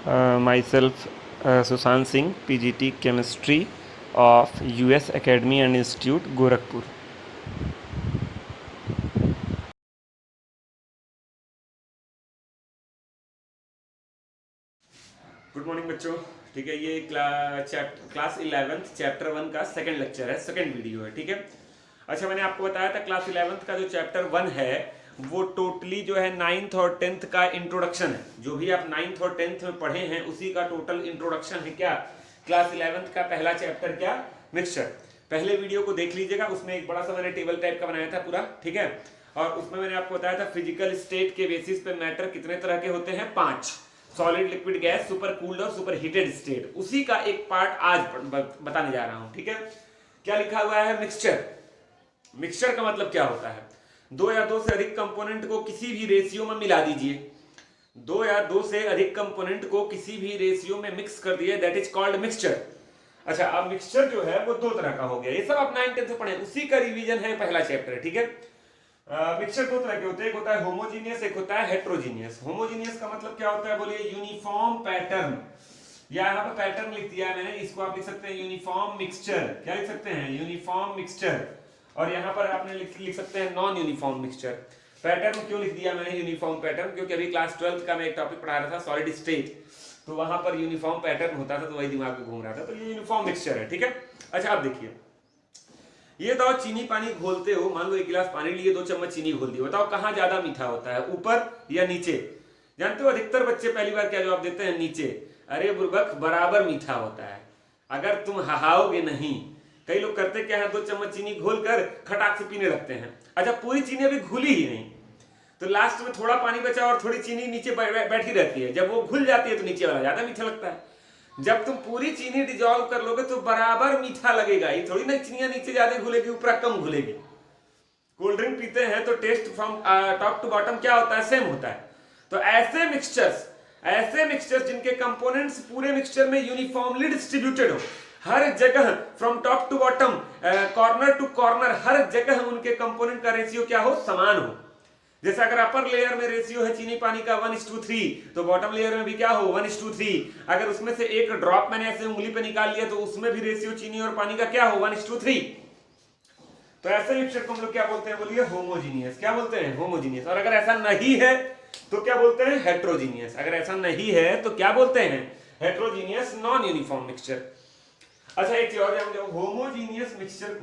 Myself Sushant Singh, PGT Chemistry of US Academy and Institute, Gorakhpur. Good morning बच्चों। ठीक है, ये class 11th chapter 1 का second lecture है, सेकंड वीडियो है। ठीक है, अच्छा मैंने आपको बताया था क्लास 11th का जो चैप्टर 1 है वो टोटली जो है 9th और 10th का इंट्रोडक्शन है। जो भी आप 9th और 10th में पढ़े हैं उसी का टोटल इंट्रोडक्शन है। क्या क्लास 11th का पहला चैप्टर क्या, मिक्सचर। पहले वीडियो को देख लीजिएगा, उसमें एक बड़ा सा मैंने टेबल टाइप का बनाया था पूरा। ठीक है, और उसमें मैंने आपको बताया था फिजिकल स्टेट के बेसिस पे मैटर कितने तरह के होते हैं, 5। Solid, liquid, gas, super cooled और सुपर हीटेड स्टेट। उसी का एक पार्ट आज बताने जा रहा हूं। ठीक है, क्या लिखा हुआ है, मिक्सचर। मिक्सचर का मतलब क्या होता है, दो या दो से अधिक कंपोनेंट को किसी भी रेशियो में मिला दीजिए। दो या दो से अधिक कंपोनेंट को किसी भी रेशियो में मिक्स कर दिए, दैट इज कॉल्ड मिक्सचर। अच्छा, अब मिक्सचर जो है वो दो तरह का हो गया। ये सब आप 9th 10th से पढ़े, उसी का रिवीजन है, पहला चैप्टर। ठीक है, मिक्सचर दो तरह के होते हैं, एक होता है होमोजीनियस, एक होता है हेट्रोजीनियस। होमोजीनियस का मतलब क्या होता है, बोलिए यूनिफॉर्म पैटर्न, या यहाँ पे पैटर्न लिख दिया है मैंने, इसको आप लिख सकते हैं यूनिफॉर्म मिक्सचर। क्या लिख सकते हैं, यूनिफॉर्म मिक्सचर। और यहाँ पर आपने लिख सकते हैं नॉन यूनिफॉर्म मिक्सचर। पैटर्न क्यों लिख दिया मैंने यूनिफॉर्म पैटर्न, क्योंकि अभी क्लास 12th का मैं एक टॉपिक पढ़ा रहा था सॉलिड स्टेट, तो वहां पर यूनिफॉर्म पैटर्न होता था, तो वही दिमाग में घूम रहा था, तो ये यूनिफॉर्म मिक्सचर है। ठीक है, अच्छा आप देखिए, ये बताओ चीनी पानी घोलते हो, मान लो 1 गिलास पानी लिए, 2 चम्मच चीनी घोल दी, बताओ कहाँ ज्यादा मीठा होता है, ऊपर या नीचे। जानते हो अधिकतर बच्चे पहली बार क्या जवाब देते हैं, नीचे। अरे बुर्बक, बराबर मीठा होता है अगर तुम हहाओगे नहीं। कई लोग करते क्या है, 2 चम्मच चीनी घोल कर खटाक से पीने लगते हैं। अच्छा, पूरी चीनी अभी घुली ही नहीं, तो लास्ट में थोड़ा पानी बचा और थोड़ी चीनी नीचे बैठी रहती है। जब वो घुल जाती है तो नीचे वाला ज्यादा मीठा लगता है। जब तुम पूरी चीनी डिजॉल्व कर लोगे तो बराबर मीठा लगेगा। ये थोड़ी ना चीनियां नीचे ज्यादा घुलेगी, ऊपर कम घुलेगी। कोल्ड ड्रिंक पीते हैं तो taste from top to bottom क्या होता है, सेम होता है। तो ऐसे मिक्सचर्स जिनके कंपोनेंट्स पूरे मिक्सचर में यूनिफॉर्मली डिस्ट्रीब्यूटेड हो, हर जगह from top to bottom, corner to corner, हर जगह उनके कंपोनेंट का रेशियो क्या हो, समान हो। जैसे अगर अपर लेयर में रेशियो है चीनी पानी का 1:3, तो बॉटम लेयर में भी क्या हो, 1:3। अगर उसमें से एक ड्रॉप मैंने ऐसे उंगली पे निकाल लिया तो उसमें भी रेशियो चीनी और पानी का क्या हो, 1:3। तो ऐसे मिक्सचर को हम लोग क्या बोलते हैं, बोलिए होमोजीनियस। क्या बोलते हैं, होमोजीनियस। और अगर ऐसा नहीं है तो क्या बोलते हैं, हेट्रोजीनियस। अगर ऐसा नहीं है तो क्या बोलते हैं, हेट्रोजीनियस, नॉन यूनिफॉर्म मिक्सचर। अच्छा, एक चीज और जाओ, होमोजीनियस मिक्सचर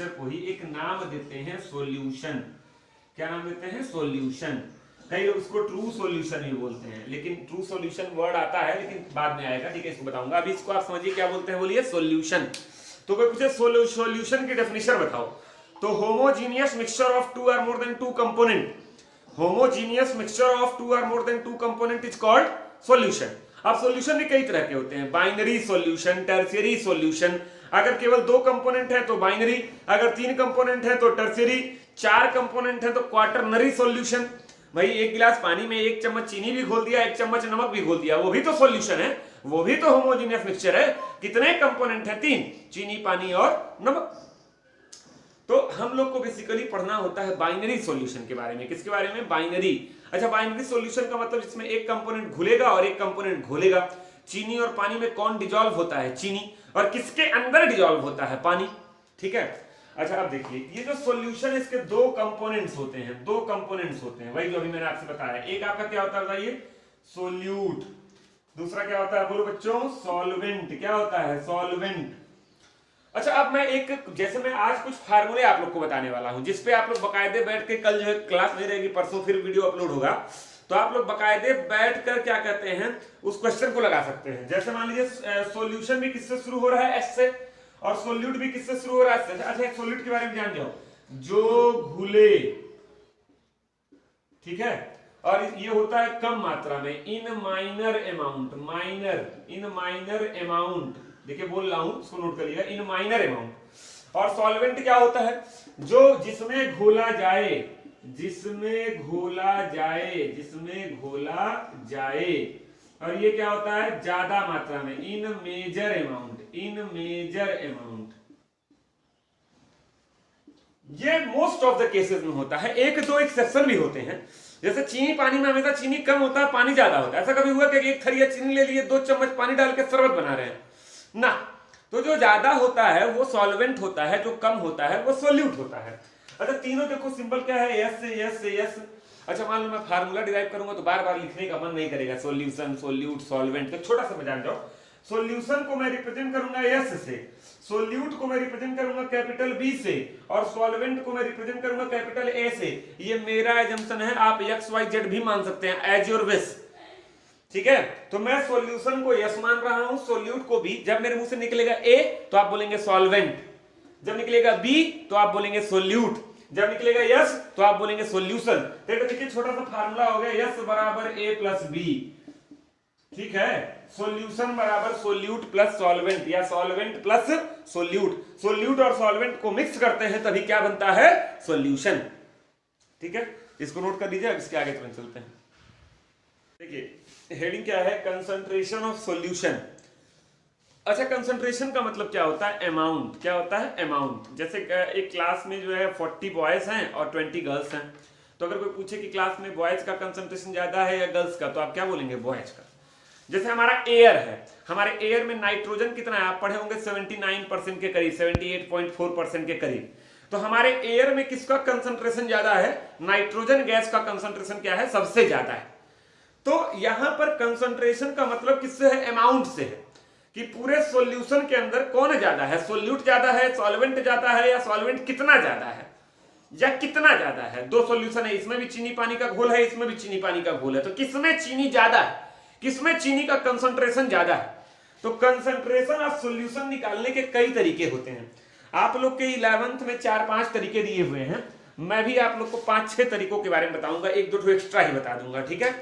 को ही एक नाम देते हैं सॉल्यूशन। क्या नाम देते हैं, सॉल्यूशन। कई लोग इसको ट्रू सॉल्यूशन भी बोलते हैं, लेकिन ट्रू सॉल्यूशन वर्ड आता है लेकिन बाद में आएगा। ठीक है, इसको बताऊंगा, अभी इसको आप समझिए क्या बोलते हैं, बोलिए सॉल्यूशन। तो कोई पूछे सॉल्यूशन की डेफिनेशन बताओ, तो होमोजीनियस मिक्सचर ऑफ 2 और more than 2 component, homogeneous mixture of 2 और more than 2 component is called solution. अब सॉल्यूशन भी कई तरह के होते हैं, बाइनरी सॉल्यूशन, टर्शियरी सॉल्यूशन। अगर केवल 2 कंपोनेंट है तो बाइनरी, अगर 3 कंपोनेंट है तो टर्शियरी, 4 कंपोनेंट है तो क्वाटरनरी सॉल्यूशन। भाई 1 गिलास पानी में 1 चम्मच चीनी भी घोल दिया, 1 चम्मच नमक भी घोल दिया, वो भी तो सॉल्यूशन है, वो भी तो होमोजीनियस मिक्सचर है। कितने कंपोनेंट है, 3, चीनी, पानी और नमक। तो हम लोग को बेसिकली पढ़ना होता है बाइनरी सॉल्यूशन के बारे में। किसके बारे में, बाइनरी। अच्छा, बाइनरी सॉल्यूशन का मतलब जिसमें एक कंपोनेंट घुलेगा और एक कंपोनेंट घोलेगा। चीनी और पानी में कौन डिजॉल्व होता है, चीनी, और किसके अंदर डिजॉल्व होता है, पानी। ठीक है, अच्छा अब देखिए, ये जो सॉल्यूशन है इसके 2 कंपोनेंट्स होते हैं, 2 कंपोनेंट्स होते हैं, वही जो अभी मैंने आपसे बताया। एक आपका क्या होता है बताइए, सोल्यूट। दूसरा क्या होता है, बोलो बच्चों, सॉल्वेंट। क्या होता है, सॉल्वेंट। अच्छा, अब मैं एक, जैसे मैं आज कुछ फार्मूले आप लोग को बताने वाला हूं, जिसपे आप लोग बकायदे बैठ के, कल जो है क्लास नहीं रहेगी, परसों फिर वीडियो अपलोड होगा, तो आप लोग बकायदे बैठ कर क्या कहते हैं, उस क्वेश्चन को लगा सकते हैं। जैसे मान लीजिए सॉल्यूशन भी किससे शुरू हो रहा है, एस से, और सोल्यूट भी किससे शुरू हो रहा है। अच्छा, एक सोल्यूट के बारे में जान जाओ, जो घुले। ठीक है, और ये होता है कम मात्रा में, इन माइनर अमाउंट, इन माइनर अमाउंट। देखिए बोल रहा हूं, इसको नोट करिएगा, इन माइनर अमाउंट। और सॉल्वेंट क्या होता है, जो जिसमें घोला जाए, और ये क्या होता है, ज्यादा मात्रा में, इन मेजर अमाउंट। ये मोस्ट ऑफ द केसेस में होता है, एक दो एक्सेप्शन भी होते हैं। जैसे चीनी पानी में हमेशा चीनी कम होता है, पानी ज्यादा होता है। ऐसा कभी हुआ कि एक थरिया चीनी ले लिए, 2 चम्मच पानी डाल के शरबत बना रहे हैं ना। तो जो ज्यादा होता है वो सॉल्वेंट होता है, जो कम होता है वो सोल्यूट होता है। अच्छा तीनों देखो सिंपल क्या है, यस यस यस। अच्छा मान लो मैं फार्मूला डिराइव करूंगा तो बार बार लिखने का मन नहीं करेगा, सोल्यूशन सोल्यूट सॉल्वेंट। तो छोटा सा जान जाओ, सोल्यूशन को मैं रिप्रेजेंट करूंगा एस से, सोल्यूट को मैं रिप्रेजेंट करूंगा कैपिटल बी से, और सॉल्वेंट को मैं रिप्रेजेंट करूंगा कैपिटल ए से। ये मेरा एजम्पशन है, आप एक्स वाई जेड भी मान सकते हैं, एज योर विश। ठीक है, तो मैं सॉल्यूशन को यस मान रहा हूं, सोल्यूट को बी। जब मेरे मुंह से निकलेगा ए तो आप बोलेंगे सॉल्वेंट, जब निकलेगा बी तो आप बोलेंगे सोल्यूट, जब निकलेगा यस तो आप बोलेंगे सोल्यूशन। देखिए छोटा सा फार्मूला हो गया, यस बराबर ए प्लस बी। ठीक है, सॉल्यूशन बराबर सोल्यूट प्लस सॉल्वेंट या सॉल्वेंट प्लस सोल्यूट। सोल्यूट और सॉल्वेंट को मिक्स करते हैं तभी क्या बनता है, सॉल्यूशन। ठीक है, इसको नोट कर लीजिए, अब इसके आगे तुरंत चलते हैं। देखिए हेडिंग क्या है, कंसंट्रेशन ऑफ सॉल्यूशन। अच्छा कंसंट्रेशन का मतलब क्या होता है, अमाउंट। क्या होता है, अमाउंट। जैसे एक क्लास में जो है 40 बॉयज हैं और 20 गर्ल्स हैं, तो अगर कोई पूछे कि क्लास में बॉयज का कंसंट्रेशन ज्यादा है या गर्ल्स का, तो आप क्या बोलेंगे, बॉयज का। जैसे हमारा एयर है, हमारे एयर में नाइट्रोजन कितना है, आप पढ़े होंगे 79% के करीब, 78.4% के करीब। तो हमारे एयर में किसका कंसंट्रेशन ज्यादा है, नाइट्रोजन गैस का कंसंट्रेशन क्या है, सबसे ज्यादा है। तो यहां पर कंसंट्रेशन का मतलब किससे है, अमाउंट से है, कि पूरे सॉल्यूशन के अंदर कौन ज्यादा है, सोल्यूट ज्यादा है, सॉल्वेंट ज्यादा है, या सॉल्वेंट कितना ज्यादा है, या कितना ज्यादा है। दो सॉल्यूशन है, इसमें भी चीनी पानी का घोल है, इसमें भी चीनी पानी का घोल है, तो किसमें चीनी ज्यादा है, किसमें चीनी का कंसंट्रेशन ज्यादा है। तो कंसंट्रेशन ऑफ सॉल्यूशन निकालने के कई तरीके होते हैं। आप लोग के 11th में 4-5 तरीके दिए हुए हैं, मैं भी आप लोग को 5-6 तरीकों के बारे में बताऊंगा, 1-2 एक्स्ट्रा ही बता दूंगा। ठीक है,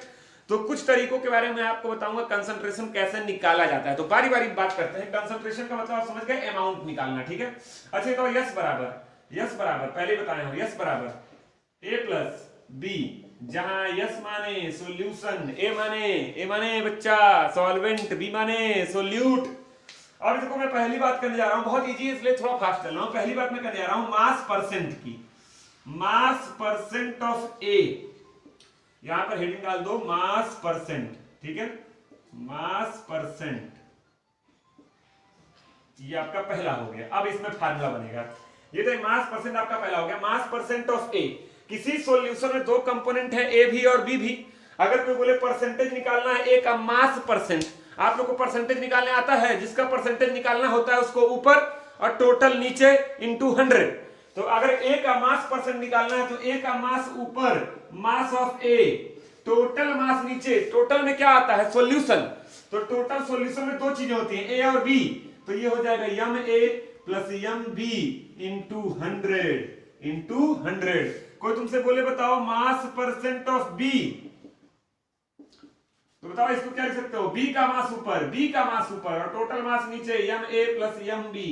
तो कुछ तरीकों के बारे में आपको बताऊंगा कंसंट्रेशन कैसे निकाला जाता है। तो बारी बारी बात करते हैं। कंसंट्रेशन का मतलब आप समझ गए, अमाउंट निकालना। ठीक है, अच्छा तो यस बराबर पहले बताया हूं, यस बराबर ए प्लस बी, जहां यस माने सॉल्यूशन, ए माने बच्चा सॉल्वेंट, बी माने सोल्यूट। अब देखो मैं पहली बात करने जा रहा हूं, बहुत इजी है इसलिए थोड़ा फास्ट चल रहा हूं। पहली बात मैं करने जा रहा हूं मास परसेंट की, मास परसेंट ऑफ ए। यहां पर हेडिंग डाल दो मास परसेंट। ठीक है, मास परसेंट, ये आपका पहला हो गया। अब इसमें फार्मूला बनेगा, ये तो मास परसेंट आपका पहला हो गया, मास परसेंट ऑफ ए। किसी सॉल्यूशन में दो कंपोनेंट है, ए भी और बी भी। अगर कोई बोले परसेंटेज निकालना है ए का मास परसेंट, आप लोग को परसेंटेज निकालने आता है, जिसका परसेंटेज निकालना होता है उसको ऊपर और टोटल नीचे इंटू 100। तो अगर ए का मास परसेंट निकालना है तो ए का मास ऊपर, mass of A, total mass नीचे। टोटल में क्या आता है, सॉल्यूशन। तो टोटल सॉल्यूशन में दो चीजें होती हैं, ए और बी। तो ये हो जाएगा यम ए प्लस यम बी इंटू 100। कोई तुमसे बोले बताओ मास परसेंट ऑफ बी, तो बताओ इसको क्या लिख सकते हो, बी का मास ऊपर, बी का मास ऊपर और टोटल मास नीचे, यम ए प्लस यम बी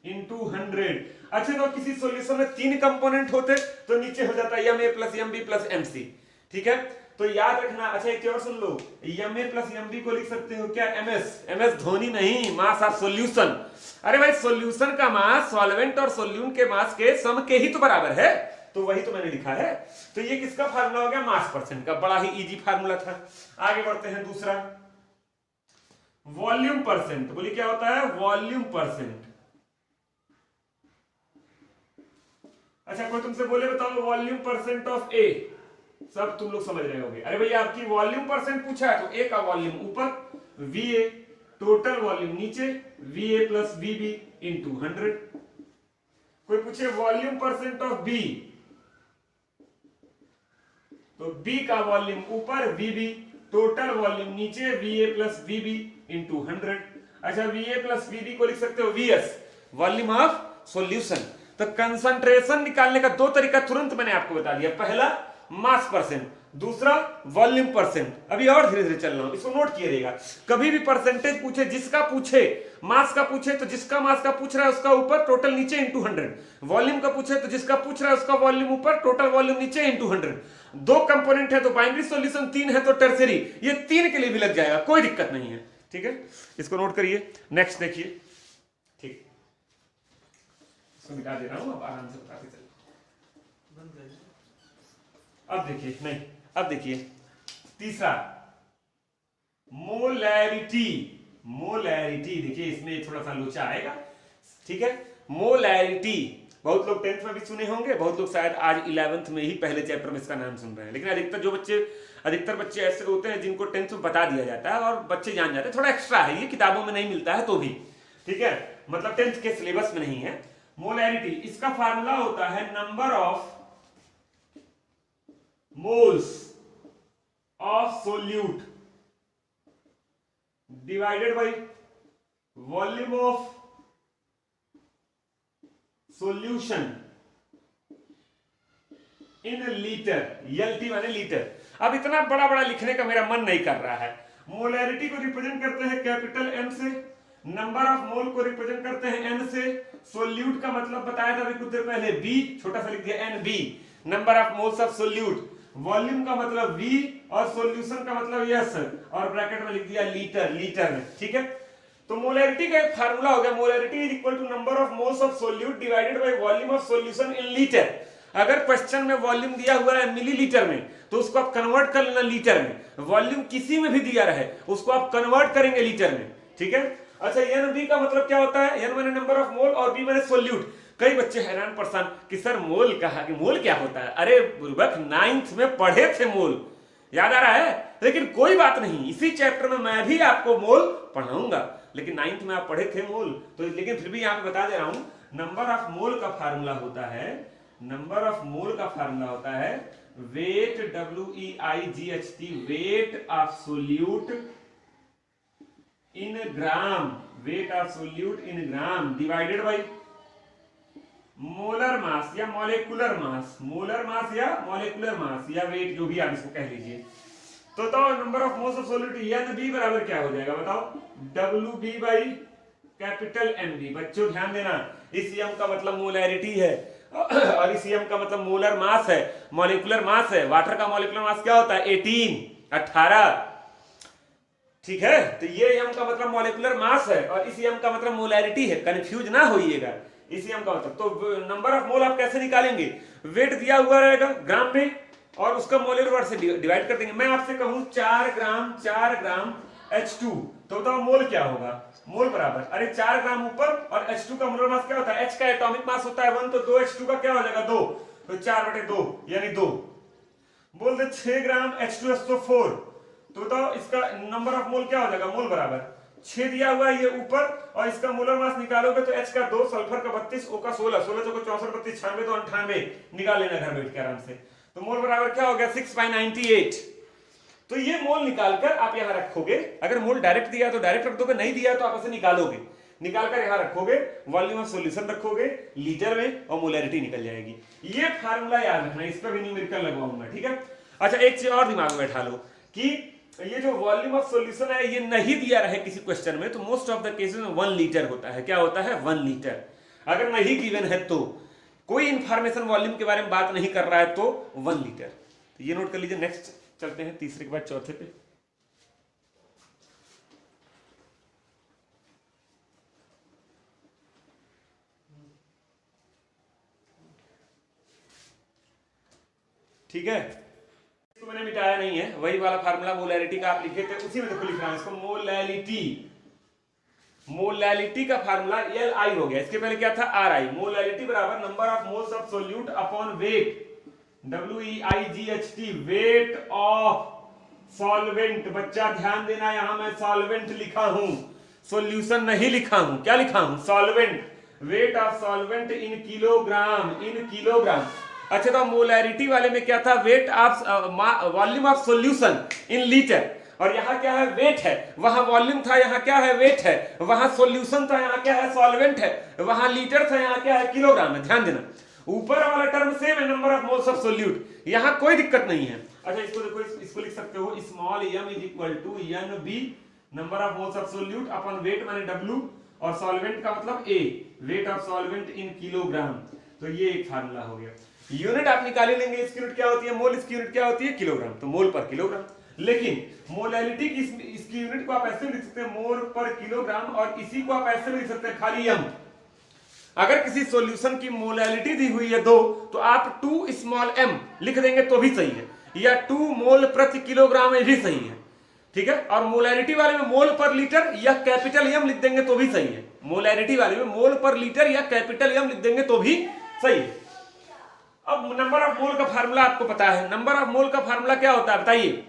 इंटू 100। अच्छा तो किसी सॉल्यूशन में 3 कंपोनेंट होते तो नीचे हो जाता है यम ए plus M B plus M C. ठीक है, तो याद रखना। अच्छा एक और सुन लो, यम ए प्लस यम बी को लिख सकते हो क्या, एम एस धोनी नहीं, मास ऑफ सॉल्यूशन। अरे भाई सॉल्यूशन का मास सॉल्वेंट और सोल्यूट के मास के सम के ही तो बराबर है, तो वही तो मैंने लिखा है। तो ये किसका फार्मूला हो गया, मास परसेंट का। बड़ा ही इजी फार्मूला था। आगे बढ़ते हैं, दूसरा वॉल्यूम परसेंट। बोलिए क्या होता है, वॉल्यूम परसेंट। अच्छा कोई तुमसे बोले बताओ वॉल्यूम परसेंट ऑफ ए, सब तुम लोग समझ रहे होगे। अरे भैया आपकी वॉल्यूम परसेंट पूछा है तो ए का वॉल्यूम ऊपर वी ए, टोटल वॉल्यूम नीचे V A plus V B into 100। कोई पूछे वॉल्यूम परसेंट ऑफ बी, तो बी का वॉल्यूम ऊपर वी बी, टोटल वॉल्यूम नीचे V A plus V B into 100। अच्छा V A plus V B को लिख सकते हो V S, volume of solution. तो कंसंट्रेशन निकालने का दो तरीका तुरंत मैंने आपको बता दिया, पहला मास परसेंट, दूसरा वॉल्यूम परसेंट। अभी और धीरे धीरे चल रहा हूं, इसको नोट किए रहेगा। कभी भी परसेंटेज पूछे, जिसका पूछे मास का पूछे तो जिसका मास का पूछ रहा है उसका ऊपर, टोटल नीचे इंटू 100। वॉल्यूम का पूछे तो जिसका पूछ रहा है उसका वॉल्यूम ऊपर, टोटल वॉल्यूम नीचे इंटू 100। दो कंपोनेंट है तो बाइनरी सॉल्यूशन, 3 है तो टर्सरी, ये 3 के लिए भी लग जाएगा, कोई दिक्कत नहीं है। ठीक है, इसको नोट करिए। नेक्स्ट देखिए, ठीक इसको मिटा दे रहा हूं, अब आराम से बताते चलिए। अब देखिए, नहीं अब देखिए तीसरा मोलैरिटी। मोलैरिटी देखिए इसमें थोड़ा सा लोचा आएगा, ठीक है। मोलैरिटी बहुत लोग 10th में भी सुने होंगे, बहुत लोग शायद आज 11th में ही पहले चैप्टर में इसका नाम सुन रहे हैं, लेकिन अधिकतर बच्चे ऐसे होते हैं जिनको 10th में बता दिया जाता है और बच्चे जान जाते हैं। थोड़ा एक्स्ट्रा है ये, किताबों में नहीं मिलता है तो भी, ठीक है, मतलब 10th के सिलेबस में नहीं है। मोलैरिटी इसका फार्मूला होता है number of moles of solute divided by volume of solution in litre. LT माने लीटर। अब इतना बड़ा बड़ा लिखने का मेरा मन नहीं कर रहा है। मोलैरिटी को रिप्रेजेंट करते हैं कैपिटल एम से, नंबर ऑफ मोल को रिप्रेजेंट करते हैं एन से, सोल्यूट का मतलब बताया था अभी कुछ देर पहले बी, छोटा सा लिख दिया N B, number of moles of solute, volume का मतलब वी और सॉल्यूशन का मतलब यस, और ब्रैकेट में लिख दिया लीटर, लीटर में, ठीक है। तो मोलैरिटी का एक फार्मूला हो गया, molarity is equal to number of moles of solute divided by volume of solution in litre. अगर क्वेश्चन में वॉल्यूम दिया हुआ है मिलीलीटर में तो उसको आप कन्वर्ट कर लेना लीटर में, वॉल्यूम किसी में भी दिया रहे उसको आप कन्वर्ट करेंगे लीटर में, ठीक है। अच्छा एन बी का मतलब क्या होता है, एन माने नंबर ऑफ मोल और बी माने सोल्यूट। कई बच्चे हैरान परेशान कि सर मोल कहा कि मोल क्या होता है। अरे बुर्बक 9th में पढ़े थे मोल, याद आ रहा है, लेकिन कोई बात नहीं, इसी चैप्टर में मैं भी आपको मोल पढ़ाऊंगा, लेकिन 9th में आप पढ़े थे मोल तो, लेकिन फिर भी यहां पे बता दे रहा हूं नंबर ऑफ मोल का फार्मूला होता है, नंबर ऑफ मोल का फार्मूला होता है weight WEIGHT, weight of solute in gram, weight of solute in gram divided by molar mass या मॉलिक्यूलर मास, मोलर मास या मॉलिक्यूलर मास या वेट, जो भी आप इसको कह लीजिए। तो number of moles of solute NB बराबर क्या हो जाएगा बताओ, WB बाई कैपिटल MB। बच्चों ध्यान देना, इस एम का मतलब मोलैरिटी है और इस एम का मतलब मोलर मास है, मॉलिक्यूलर मास है। वाटर का मॉलिक्यूलर मास क्या होता है 18, ठीक है। तो ये एम का मतलब मॉलिक्यूलर मास है और इस एम का मतलब मोलैरिटी है, कंफ्यूज ना होइएगा, इस एम का मतलब। तो नंबर ऑफ मोल आप कैसे निकालेंगे, वेट दिया हुआ रहेगा ग्राम में और उसका मोलर वर्ड से डिवाइड कर देंगे। मैं आपसे कहूं 4 ग्राम H2 तो बताओ मोल क्या होगा, मोल बराबर, अरे 4 ग्राम ऊपर और H2 का मोलर मास क्या होता है, H का एटॉमिक मास होता है 1, तो 2 H2 का क्या हो जाएगा 2, तो 4/2 यानी 2। बोल दे 6 ग्राम H2SO4 तो बताओ इसका नंबर ऑफ मोल क्या हो जाएगा, मोल बराबर 6 दिया हुआ है ये ऊपर और इसका मोलर मास निकालोगे तो H का 2, सल्फर का 32, O का 16, 16 चौको 64, 32, 96 तो 98 निकाल लेना घर बैठ के आराम से। तो मोल बराबर क्या हो गया 6/98। तो ये मोल निकालकर आप यहां रखोगे, अगर मोल डायरेक्ट दिया तो डायरेक्ट रख दोगे, नहीं दिया तो आप ऐसे निकालोगे, निकालकर यहां रखोगे, वॉल्यूम ऑफ सॉल्यूशन रखोगे लीटर में और मोलैरिटी निकल जाएगी। ये फार्मूला याद रखना, इस पर भी न्यूमेरिकल लगवाऊंगा, ठीक है। अच्छा एक चीज और दिमाग में बैठा लो कि ये जो वॉल्यूम ऑफ सॉल्यूशन है ये नहीं दिया रहे किसी क्वेश्चन में तो मोस्ट ऑफ द केसेस में 1 लीटर होता है। क्या होता है 1 लीटर। अगर नहीं गिवन है तो कोई इंफॉर्मेशन वॉल्यूम के बारे में बात नहीं कर रहा है तो 1 लीटर। तो ये नोट कर लीजिए। नेक्स्ट चलते हैं तीसरे के बाद चौथे पे। ठीक है, इसको मैंने मिटाया नहीं है, वही वाला फार्मूला मोलैरिटी का आप लिखे थे उसी में देखो लिख रहा हूं इसको, मोलैलिटी। मोलैलिटी का फार्मूला LI हो गया, इसके पहले क्या था RI। मोलैलिटी बराबर number of moles of solute upon wait, WEIGHT, weight of solvent. बच्चा ध्यान देना, यहां मैं सॉल्वेंट लिखा हूं, सॉल्यूशन नहीं लिखा हूं। क्या लिखा हूं, solvent. Wait of solvent in kilogram, in kilogram. अच्छा तो मोलैरिटी वाले में क्या था, weight of volume of solution in litre, और यहां क्या है वेट है, वहां वॉल्यूम था, यहां क्या है वेट है, वहां सॉल्यूशन था, यहां क्या है सॉल्वेंट है, वहां लीटर था, यहां क्या है किलोग्राम है। ध्यान देना, ऊपर वाला टर्म सेम है, number of moles of solute, यहां कोई दिक्कत नहीं है। अच्छा इसको देखो, इसको लिख सकते हो small m is equal to NB, number of moles of solute upon weight माने W, और सॉल्वेंट का मतलब A, weight of solvent in kilogram. तो ये एक फार्मूला हो गया। यूनिट आप निकाल लेंगे, इसकी यूनिट क्या होती है, मोल, इसकी यूनिट क्या होती है किलोग्राम, तो मोल पर किलोग्राम। लेकिन मोलैलिटी की इसकी यूनिट को आप ऐसे लिख सकते हैं मोल पर किलोग्राम, और इसी को आप ऐसे लिख सकते हैं खाली m, अगर किसी सॉल्यूशन की मोलैलिटी दी हुई है 2 तो आप 2 स्मॉल m लिख देंगे तो भी सही है, या 2 मोल प्रति किलोग्राम में भी सही है, ठीक है। और मोलैरिटी वाले में मोल पर लीटर या कैपिटल m लिख देंगे तो भी सही है। मोलैरिटी वाले में मोल पर लीटर या कैपिटल m लिख देंगे तो भी सही है। अब नंबर ऑफ मोल का फार्मूला आपको पता है। नंबर ऑफ मोल का फार्मूला क्या होता है बताइए?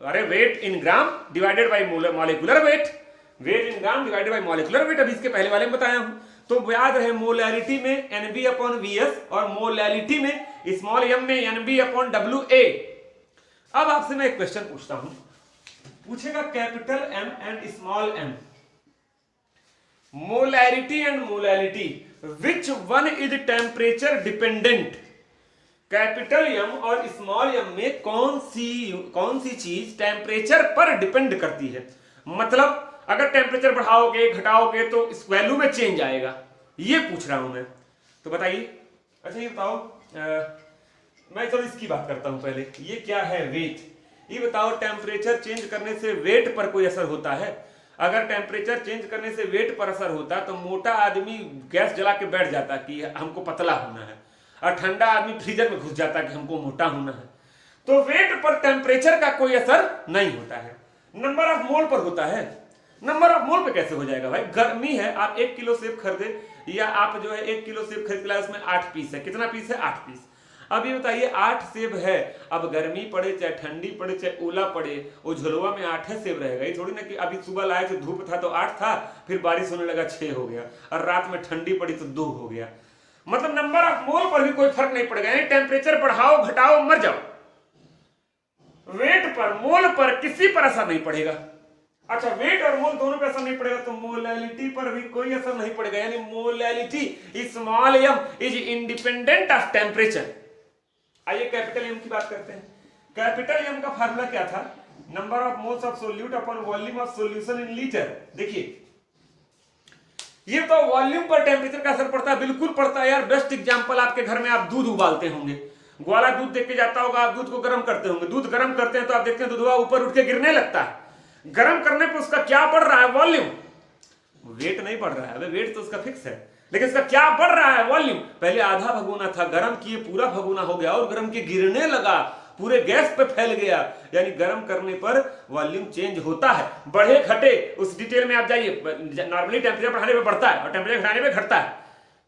अरे weight in gram divided by molecular weight, weight in gram divided by molecular weight. अभी इसके पहले वाले में बताया हूं, तो याद रहे मोलैरिटी में NB/VS और मोलैलिटी में स्मॉल m में NB/WA। अब आपसे मैं एक क्वेश्चन पूछता हूं, पूछेगा capital M and small m, molarity and molality, which one is temperature dependent? Capital M और स्मॉल m में कौन सी चीज टेम्परेचर पर डिपेंड करती है? मतलब अगर टेम्परेचर बढ़ाओगे घटाओगे तो इस वैल्यू में चेंज आएगा, ये पूछ रहा हूं मैं। तो बताइए। अच्छा ये बताओ, मैं चलो इसकी बात करता हूं पहले। ये क्या है? वेट। ये बताओ टेम्परेचर चेंज करने से वेट पर कोई असर होता है? अगर टेम्परेचर चेंज करने से वेट पर असर होता तो मोटा आदमी गैस जला के बैठ जाता कि हमको पतला होना है, और ठंडा आदमी फ्रीजर में घुस जाता कि हमको मोटा होना है। तो वेट पर टेम्परेचर का कोई असर नहीं होता है, नंबर ऑफ मोल पर होता है। नंबर ऑफ मोल पे कैसे हो जाएगा भाई? गर्मी है, आप 1 किलो सेब खरीदे, या आप जो है 1 किलो सेब खरीद लाए, उसमें 8 पीस है। कितना पीस है? 8 पीस। अब ये बताइए 8 सेब है, अब गर्मी पड़े चाहे ठंडी पड़े चाहे ओला पड़े, वो झुलवा में 8 सेब रहेगा। ये थोड़ी ना कि अभी सुबह लाए थे धूप था तो 8 था, फिर बारिश होने लगा 6 हो गया, और रात में ठंडी पड़ी तो 2 हो गया। मतलब नंबर ऑफ मोल पर भी कोई फर्क नहीं पड़ेगा, यानी टेम्परेचर बढ़ाओ घटाओ मर जाओ, वेट पर मोल पर किसी पर असर नहीं पड़ेगा। अच्छा वेट और मोल दोनों पे असर नहीं पड़ेगा तो मोलैलिटी पर भी कोई असर नहीं पड़ेगा, यानी molality small m is independent of temperature. आइए कैपिटल M की बात करते हैं। कैपिटल M का फार्मूला क्या था? Number of moles of solute upon volume of solution in litre. देखिए ये तो वॉल्यूम पर टेम्परेचर का असर पड़ता है, बिल्कुल पड़ता है यार। बेस्ट एग्जांपल, आपके घर में आप दूध उबालते होंगे, ग्वाला दूध देख के जाता होगा, आप दूध को गर्म करते होंगे, दूध गर्म करते हैं तो आप देखते हैं दूध ऊपर उठ के गिरने लगता है। गर्म करने पर उसका क्या बढ़ रहा है? वॉल्यूम। वेट नहीं बढ़ रहा है, वेट तो उसका फिक्स है, लेकिन इसका क्या बढ़ रहा है? वॉल्यूम। पहले आधा भगोना था, गर्म किए पूरा भगोना हो गया, और गर्म किए गिरने लगा, पूरे गैस पे फैल गया, यानी गर्म करने पर वॉल्यूम चेंज होता है। बढ़े घटे उस डिटेल में आप जाइए। नॉर्मली टेम्परेचर बढ़ाने पे बढ़ता है और टेम्परेचर घटाने पे घटता है,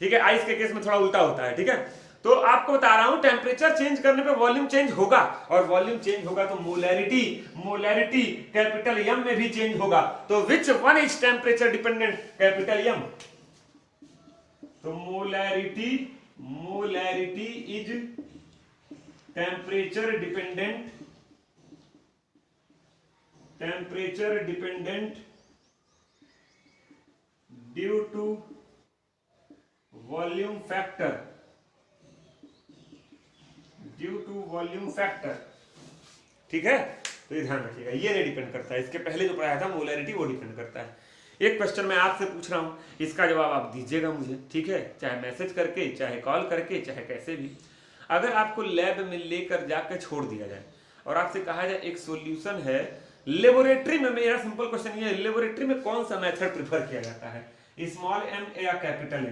ठीक है। आइस के केस में थोड़ा उल्टा होता है, ठीक है। तो आपको बता रहा हूं टेम्परेचर चेंज करने पे वॉल्यूम चेंज होगा, और वॉल्यूम चेंज होगा तो मोलैरिटी कैपिटल M में भी चेंज होगा। तो which one is temperature dependent? Capital M। तो molarity is temperature dependent due to volume factor, ठीक है। तो ये ध्यान रखिएगा, ये नहीं डिपेंड करता है। इसके पहले जो पढ़ाया था मोलैरिटी, वो डिपेंड करता है। एक क्वेश्चन मैं आपसे पूछ रहा हूं, इसका जवाब आप दीजिएगा मुझे, ठीक है, चाहे मैसेज करके, चाहे कॉल करके, चाहे कैसे भी। अगर आपको लैब में लेकर जाकर छोड़ दिया जाए और आपसे कहा जाए एक सॉल्यूशन है, लेबोरेटरी में, मेरा सिंपल क्वेश्चन ये है, लेबोरेटरी में कौन सा मेथड प्रेफर किया जाता है? स्मॉल m या कैपिटल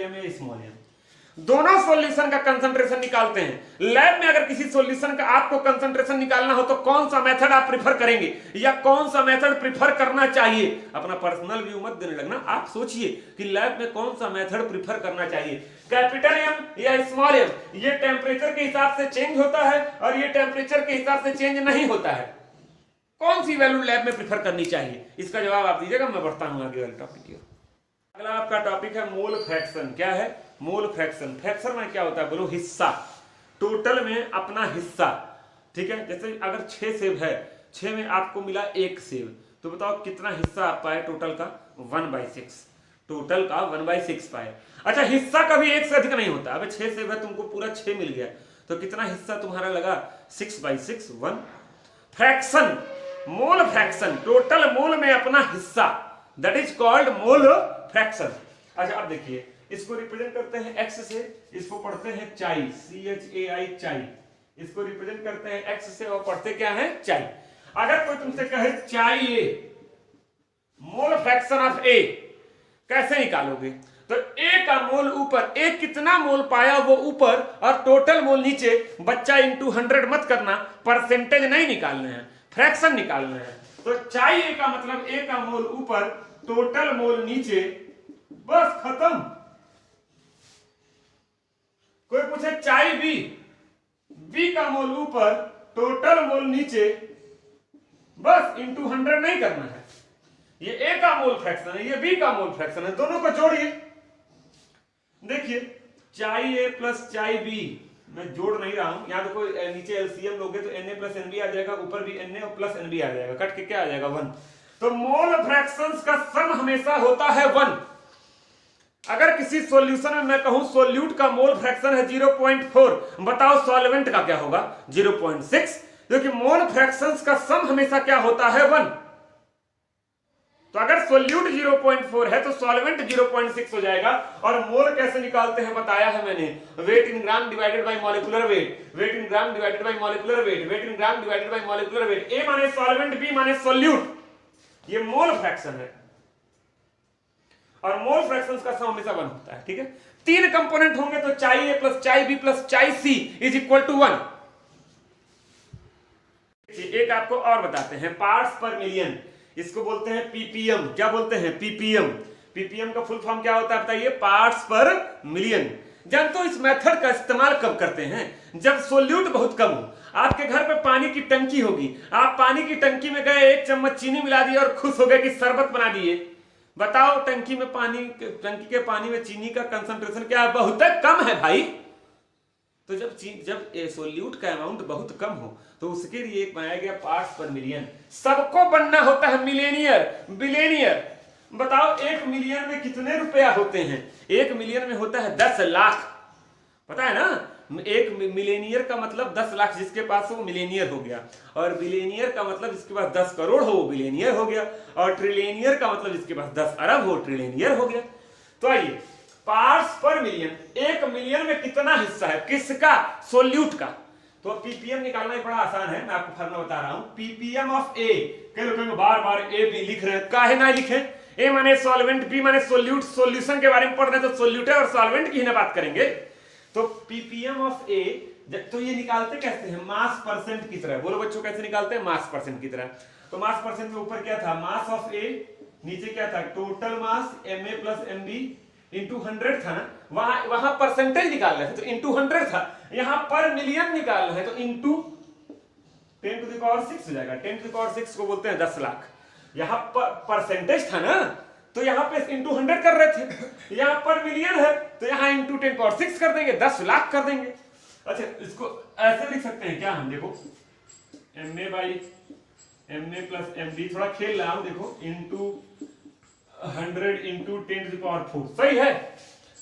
M या स्मॉल m? दोनों सॉल्यूशन का कंसंट्रेशन निकालते हैं। लैब में अगर किसी सॉल्यूशन का आपको कंसंट्रेशन निकालना हो तो कौन सा मेथड आप प्रेफर करेंगे, या कौन सा मेथड प्रेफर करना चाहिए? अपना पर्सनल व्यू मत देने लगना, आप सोचिए कि लैब में कौन सा मेथड प्रेफर करना चाहिए, कैपिटल M या स्मॉल m। ये टेम्परेचर के हिसाब से चेंज होता है और ये टेम्परेचर के हिसाब से चेंज नहीं होता है। कौन सी वैल्यू लैब में प्रेफर करनी चाहिए? इसका जवाब आप दीजिएगा। मैं बढ़ता हूं आगे वाले टॉपिक की। अगला आपका टॉपिक है मोल फ्रैक्शन। क्या है? Mole fraction. फ्रैक्शन में क्या होता है बोलो? हिस्सा, टोटल में अपना हिस्सा, ठीक है। जैसे अगर 6 सेब है, 6 में आपको मिला 1 सेब, तो बताओ कितना हिस्सा आप पाए टोटल का? 1/6, टोटल का 1/6 पाए। अच्छा हिस्सा कभी 1 से अधिक नहीं होता। अब 6 सेब है, तुमको पूरा 6 मिल गया, तो कितना हिस्सा तुम्हारा लगा? 6/6, 1। Fraction, mole fraction, total mole में अपना हिस्सा, that is called mole fraction. अच्छा अब देखिए, इसको रिप्रेजेंट करते हैं x से, इसको पढ़ते हैं चाई, CHAI, चाई। इसको रिप्रेजेंट करते हैं x से और पढ़ते क्या है? चाई। अगर कोई तुमसे कहे चाई A, mole fraction of A, कैसे निकालोगे? तो ए का मोल ऊपर, ए कितना मोल पाया वो ऊपर और टोटल मोल नीचे। बच्चा इंटू 100 मत करना, परसेंटेज नहीं निकालना है, फ्रैक्शन निकालना है। तो चाई ए का मतलब ए का मोल ऊपर, टोटल मोल नीचे, बस खत्म। कोई पूछे चाई बी, बी का मोल ऊपर, टोटल मोल नीचे, बस इंटू 100 नहीं करना है। ये ए का मोल फ्रैक्शन है, ये बी का मोल फ्रैक्शन है, दोनों को जोड़िए। देखिए चाई ए प्लस चाई बी, मैं जोड़ नहीं रहा हूं, यहां देखो नीचे एलसीएम लोगे तो Na प्लस एनबी आ जाएगा, ऊपर भी Na और प्लस एनबी आ जाएगा, कट के क्या आ जाएगा 1। तो मोल फ्रैक्शंस का सम हमेशा होता है 1। अगर किसी सॉल्यूशन में मैं कहूं सोल्यूट का मोल फ्रैक्शन है 0.4, बताओ सॉल्वेंट का क्या होगा 0.6, क्योंकि मोल फ्रैक्शंस का सम हमेशा क्या होता है 1। तो अगर सोल्यूट 0.4 है तो सॉल्वेंट 0.6 हो जाएगा। और मोल कैसे निकालते हैं बताया है मैंने, weight in gram divided by molecular weight, weight in gram divided by molecular weight, weight in gram divided by molecular weight. A माने सॉल्वेंट, बी माने सोल्यूट, ये मोल फ्रैक्शन है। और मोल फ्रैक्शंस का सम हमेशा 1 होता है, ठीक है। 3 कंपोनेंट होंगे तो चाई ए प्लस चाई बी प्लस चाई सी इज इक्वल टू 1। एक आपको और बताते हैं, पार्ट्स पर मिलियन, इसको बोलते हैं पीपीएम। क्या बोलते हैं? पीपीएम। पीपीएम का फुल फॉर्म क्या होता है बताइए? पार्ट्स पर मिलियन। जानते हो इस मेथड का इस्तेमाल कब करते हैं? जब सोल्यूट बहुत कम हो। आपके घर पे पानी की टंकी होगी, आप पानी की टंकी में गए, 1 चम्मच चीनी मिला दिए और खुश हो गए कि शरबत बना दिए। बताओ टंकी में पानी, टंकी के पानी में चीनी का कंसंट्रेशन क्या है? बहुत कम है भाई। तो जब सोल्यूट का अमाउंट बहुत कम हो तो उसके लिए एक बनाया गया पार्ट्स पर मिलियन। सबको बनना होता है मिलेनियर, बिलेनियर। बताओ 1 मिलियन में कितने रुपया होते हैं? 1 मिलियन में होता है 10 लाख, पता है ना। 1 मिलेनियर का मतलब 10 लाख, जिसके पास वो मिलेनियर हो गया। और बिलेनियर का मतलब जिसके पास 10 करोड़ हो वो बिलेनियर हो गया। और ट्रिलियनियर का मतलब जिसके पास 10 अरब हो ट्रिलियनियर हो गया। तो आइए, पार्ट्स पर मिलियन, 1 मिलियन में कितना हिस्सा है? किसका? सोल्यूट का। तो पीपीएम निकालना ही बड़ा आसान है, मैं आपको फॉर्मूला बता रहा हूं। पीपीएम ऑफ ए, कई लोग बार बार ए बी लिख रहे हैं, काहे ना लिखें? ए माने सॉल्वेंट, बी माने सोल्यूट। सोल्यूशन के बारे में पढ़ रहे हैं तो सोल्यूट है और सॉल्वेंट की ही ना बात करेंगे। तो पीपीएम ऑफ ए, तो ये निकालते कैसे हैं? मास परसेंट की तरह। बोलो बच्चों कैसे निकालते हैं? मास परसेंट की तरह। तो मास परसेंट में ऊपर क्या था? मास ऑफ ए, नीचे क्या था? Total mass Ma plus Mb into 100 था ना, वहां परसेंटेज निकाल रहे थे तो इंटू 100 था। यहां पर मिलियन निकालना है तो इंटू 10 टू द पावर 6 हो जाएगा। 10 टू द पावर 6 को बोलते हैं 10 लाख। यहां पर परसेंटेज था ना, तो यहां पे इंटू 100 कर रहे थे। यहां पर मिलियन है तो यहां इंटू 10 पावर 6 कर देंगे, 10 लाख कर देंगे। अच्छा, इसको ऐसे लिख सकते हैं क्या हम? देखो Ma प्लस Mb, थोड़ा खेल रहा हूं, देखो into 100 into 10 to the power 4, सही है।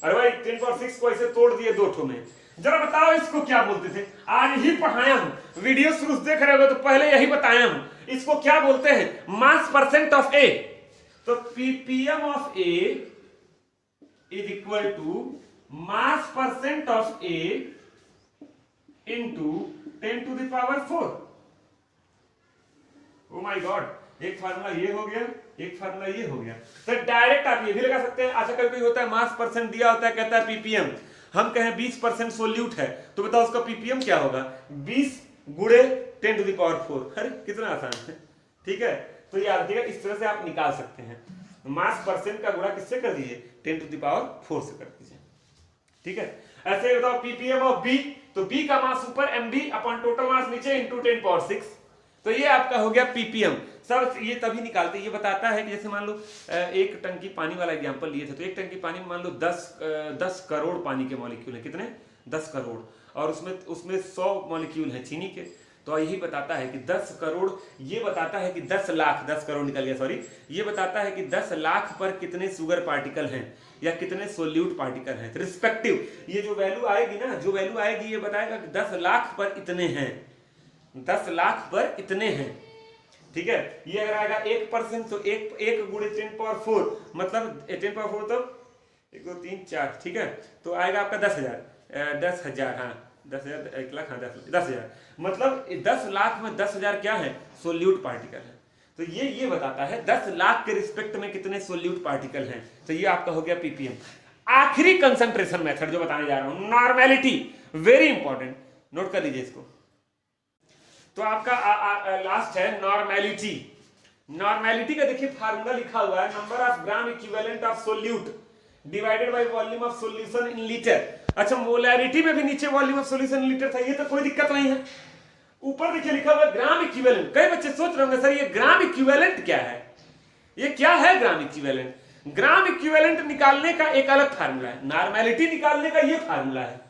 अरे भाई 10 पावर 6 को ऐसे तोड़ दिए 2 ठो में। जरा बताओ इसको क्या बोलते थे? आज ही पढ़ाया हूं, वीडियो शुरू से देख रहे हो तो पहले यही बताया हूं। इसको क्या बोलते हैं? Mass percent of A. तो ppm of A is equal to mass percent of A into 10 to the power 4। Oh my god, एक फार्मूला ये हो गया, एक फार्मूला ये हो गया। तो डायरेक्ट आप ये भी लगा सकते हैं। अच्छा, कभी होता है मास परसेंट दिया होता है, कहता है पीपीएम, हम कहें 20% सोल्यूट है, तो बताओ उसका पीपीएम क्या होगा? 20 गुणे 10 टू द पावर 4। अरे कितना आसान है, ठीक है। तो याद रखिएगा, इस तरह से आप निकाल सकते हैं। मास परसेंट का गुणा किससे कर दीजिए? 10 टू द पावर 4 से कर दीजिए, ठीक है। ऐसे बताओ पीपीएम ऑफ बी, तो बी का मास ऊपर, Mb अपॉन टोटल मास नीचे इंटू 10 पावर 6। तो ये आपका हो गया पीपीएम। सब ये तभी निकालते, ये बताता है कि जैसे मान लो 1 टंकी पानी वाला एग्जांपल लिए थे, तो 1 टंकी पानी में मान लो 10 करोड़ पानी के मॉलिक्यूल है। कितने? 10 करोड़। और उसमें 100 मॉलिक्यूल है चीनी के। तो यही बताता है कि 10 करोड़, ये बताता है कि 10 लाख, 10 करोड़ निकल गया सॉरी, ये बताता है कि 10 लाख पर कितने शुगर पार्टिकल हैं या कितने सोल्यूट पार्टिकल हैं रिस्पेक्टिव। ये जो वैल्यू आएगी ना, जो वैल्यू आएगी ये बताएगा कि 10 लाख पर इतने हैं, 10 लाख पर इतने हैं, ठीक है। ये अगर आएगा 1% तो 1 गुणे 10 पावर 4, मतलब 10 पावर 4 तो 1 2 3 4, ठीक है। तो आएगा आपका 10,000, 10,000, हाँ 10,000, 1 लाख, हाँ 10,000, मतलब 10 लाख में 10,000 क्या है? सोल्यूट पार्टिकल है। तो ये बताता है 10 लाख के रिस्पेक्ट में कितने सोल्यूट पार्टिकल हैं। तो ये आपका हो गया पीपीएम। आखिरी कंसंट्रेशन मेथड जो बताने जा रहा हूं, नॉर्मेलिटी, वेरी इंपॉर्टेंट, नोट कर लीजिए इसको। तो आपका लास्ट है नॉर्मेलिटी। नॉर्मेलिटी का देखिए फार्मूला लिखा हुआ है, number of gram equivalent of solute divided by volume of solution in litre. अच्छा, मोलैरिटी में भी नीचे volume of solution in litre था, ये तो कोई दिक्कत नहीं है। ऊपर देखिए लिखा हुआ है ग्राम इक्विवेलेंट। कई बच्चे सोच रहे होंगे सर ये ग्राम इक्विवेलेंट क्या है, ये क्या है ग्राम इक्विवेलेंट? ग्राम इक्विवेलेंट निकालने का एक अलग फार्मूला है, नॉर्मेलिटी निकालने का ये फार्मूला है,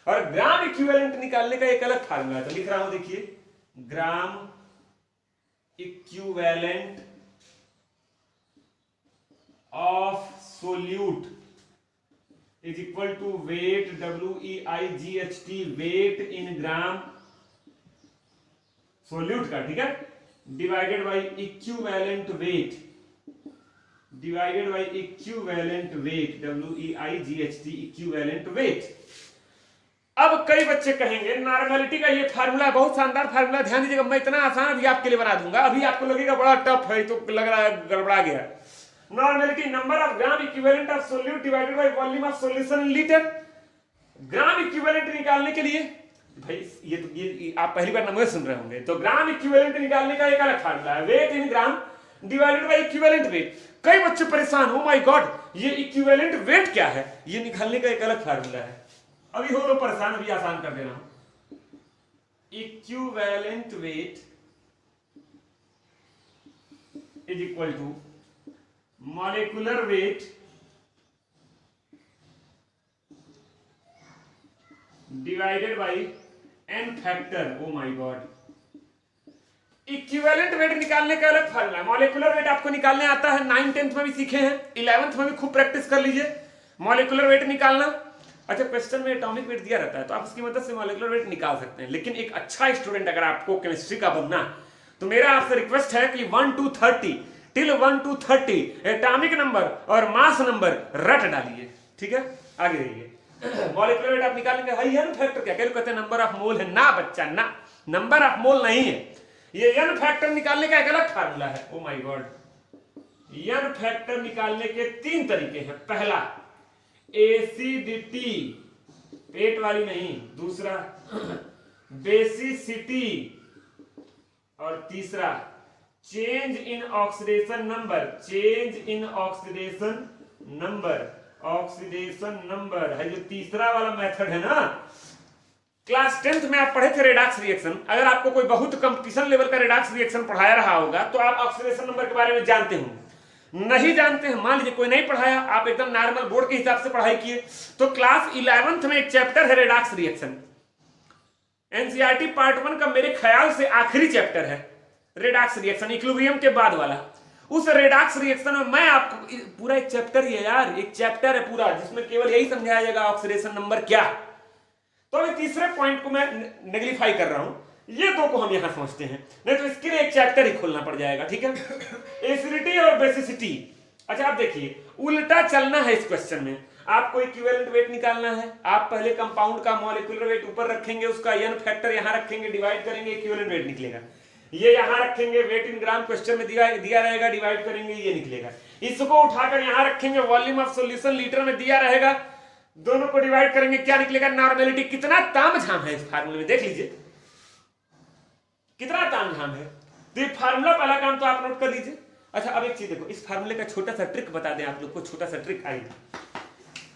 और ग्राम इक्विवेलेंट निकालने का एक अलग फार्मूला है। तो लिख रहा हूं देखिए, gram equivalent of solute is equal to weight, WEIGHT, weight in gram solute का, ठीक है, divided by equivalent weight, divided by equivalent weight, WEIGHT, equivalent weight. अब कई बच्चे कहेंगे नॉर्मेलिटी का ये फार्मूला बहुत शानदार फार्मूला, ध्यान दीजिएगा, मैं इतना आसान अभी आपके लिए बना दूंगा, अभी आपको लगेगा बड़ा टफ है, तो लग रहा है गड़बड़ा गया। Normality, number of gram equivalent of solute divided by volume of solution in litre. Gram equivalent निकालने के लिए भाई ये आप पहली बार नंबर सुन रहे होंगे, तो ग्राम इक्विवेलेंट निकालने का एक अलग फार्मूला है, weight in gram divided by equivalent weight. कई बच्चे परेशान, ओ माय गॉड ये इक्विवेलेंट वेट क्या है, ये निकालने का एक अलग फार्मूला है। अभी हो लो परेशान, अभी आसान कर दे रहा हूं। Equivalent weight is equal to molecular weight divided by n factor. Oh my god, equivalent weight निकालने का अलग फार्मूला, मॉलिक्यूलर वेट आपको निकालने आता है, 9th 10th में भी सीखे हैं, 11th में भी खूब प्रैक्टिस कर लीजिए मॉलिक्यूलर वेट निकालना। अच्छा, क्वेश्चन में एटॉमिक वेट दिया रहता है तो आप उसकी मदद से मॉलिक्यूलर वेट निकाल सकते हैं, लेकिन एक अच्छा स्टूडेंट अगर आपको केमिस्ट्री का बनना है तो मेरा आपसे रिक्वेस्ट है कि 1 to 30 till 1 to 30 atomic number और मास नंबर रट डालिए, ठीक है, आगे रहिए। मॉलिक्यूलर वेट आप निकालेंगे, हाई एन फैक्टर क्या कहते हैं, नंबर ऑफ मोल है ना बच्चा, ना नंबर ऑफ मोल नहीं है, ये एन फैक्टर निकालने का एक अलग फार्मूला है। Oh my god, N factor निकालने के 3 तरीके हैं। पहला एसिडिटी, पेट वाली नहीं, दूसरा बेसिसिटी, और तीसरा change in oxidation number, change in oxidation number, oxidation number है जो तीसरा वाला मेथड है ना। क्लास 10th में आप पढ़े थे रेडॉक्स रिएक्शन, अगर आपको कोई बहुत कंपटीशन लेवल का रेडॉक्स रिएक्शन पढ़ाया रहा होगा तो आप ऑक्सीडेशन नंबर के बारे में जानते होंगे। नहीं जानते हैं, मान लीजिए कोई नहीं पढ़ाया, आप एकदम नॉर्मल बोर्ड के हिसाब से पढ़ाई किए, तो क्लास 11th में एक चैप्टर है रेडॉक्स रिएक्शन, एनसीईआरटी पार्ट 1 का मेरे ख्याल से आखिरी चैप्टर है रेडॉक्स रिएक्शन, इक्विलिब्रियम के बाद वाला। उस रेडॉक्स रिएक्शन में मैं आपको पूरा एक चैप्टर है यार, एक चैप्टर है पूरा जिसमें केवल यही समझाया जाएगा ऑक्सीडेशन नंबर क्या। तो अभी तीसरे पॉइंट को मैं नेग्लिफाई कर रहा हूं, ये दो को हम यहां समझते हैं, नहीं तो इसके लिए एक चैप्टर ही खोलना पड़ जाएगा, ठीक है। एसिडिटी और बेसिसिटी। अच्छा आप देखिए, उल्टा चलना है इस क्वेश्चन में, आपको इक्विवेलेंट वेट निकालना है, आप पहले कंपाउंड का मॉलिक्यूलर वेट ऊपर रखेंगे, उसका एन फैक्टर यहां रखेंगे, डिवाइड करेंगे, इक्विवेलेंट वेट निकलेगा। ये यहां रखेंगे, वेट इन ग्राम क्वेश्चन में दिया रहेगा, डिवाइड करेंगे, ये निकलेगा। इसको उठाकर यहां रखेंगे, वॉल्यूम ऑफ सॉल्यूशन लीटर में दिया रहेगा, दोनों को डिवाइड करेंगे, क्या निकलेगा, नॉर्मेलिटी। कितना तामझाम है इस फार्मूले में, देख लीजिए कितना तामझाम है। तो ये फार्मूला पहला काम तो आप नोट कर लीजिए। अच्छा अब एक चीज देखो, इस फार्मूले का छोटा सा ट्रिक बता दें आप लोग को, छोटा सा ट्रिक आई